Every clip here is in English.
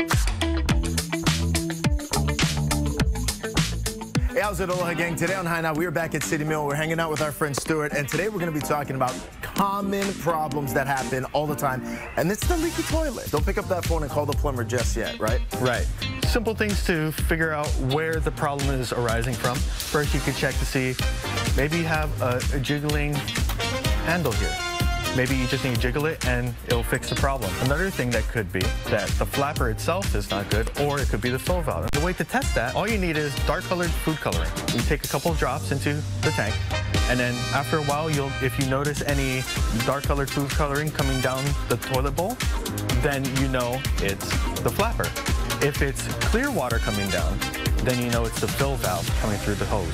Hey, how's it, Aloha gang? Today on HINow, we are back at City Mill. We're hanging out with our friend Stuart, and today we're going to be talking about common problems that happen all the time, and it's the leaky toilet. Don't pick up that phone and call the plumber just yet, right? Right. Simple things to figure out where the problem is arising from. First, you can check to see maybe you have a jiggling handle here. Maybe you just need to jiggle it and it'll fix the problem. Another thing that could be that the flapper itself is not good, or it could be the fill valve. The way to test that, all you need is dark colored food coloring. You take a couple of drops into the tank, and then after a while, if you notice any dark colored food coloring coming down the toilet bowl, then you know it's the flapper. If it's clear water coming down, then you know it's the fill valve coming through the hose.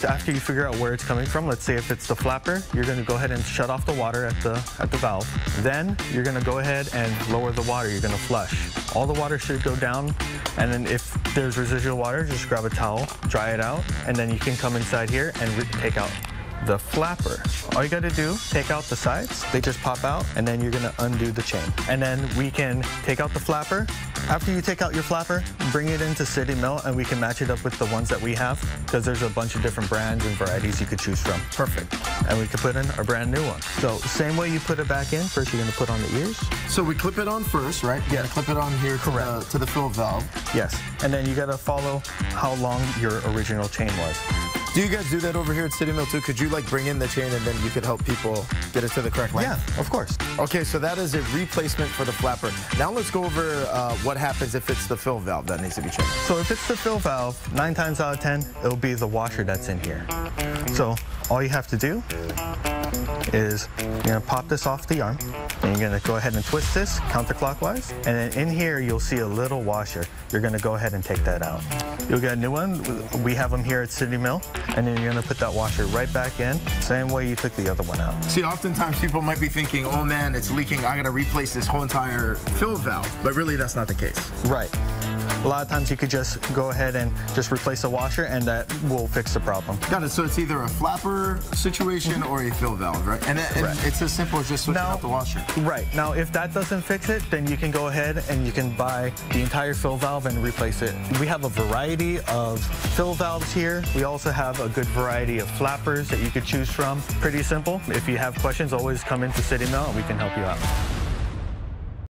After you figure out where it's coming from, let's say if it's the flapper, you're going to go ahead and shut off the water at the valve. Then you're going to go ahead and lower the water. You're going to flush. All the water should go down, and then if there's residual water, just grab a towel, dry it out, and then you can come inside here and take out the flapper. All you got to do, take out the sides. They just pop out, and then you're going to undo the chain. And then we can take out the flapper. After you take out your flapper, bring it into City Mill, and we can match it up with the ones that we have, because there's a bunch of different brands and varieties you could choose from. Perfect. And we could put in a brand new one. So same way you put it back in, first you're going to put on the ears. So we clip it on first, right? Yeah. Clip it on here to the fill valve. Yes. And then you got to follow how long your original chain was. Do you guys do that over here at City Mill too? Could you like bring in the chain and then you could help people get it to the correct length? Yeah, of course. Okay, so that is a replacement for the flapper. Now let's go over what happens if it's the fill valve that needs to be changed. So if it's the fill valve, 9 times out of 10, it'll be the washer that's in here. So all you have to do is you're going to pop this off the arm, and you're going to go ahead and twist this counterclockwise, and then in here you'll see a little washer. You're going to go ahead and take that out. You'll get a new one. We have them here at City Mill, and then you're going to put that washer right back in, same way you took the other one out. See, oftentimes people might be thinking, oh man, it's leaking, I got to replace this whole entire fill valve, but really that's not the case. Right. A lot of times you could just go ahead and just replace the washer, and that will fix the problem. Got it. So it's either a flapper situation or a fill valve, right? And it's as simple as just switching out the washer. Right. Now, if that doesn't fix it, then you can go ahead and you can buy the entire fill valve and replace it. We have a variety of fill valves here. We also have a good variety of flappers that you could choose from. Pretty simple. If you have questions, always come into City Mill and we can help you out.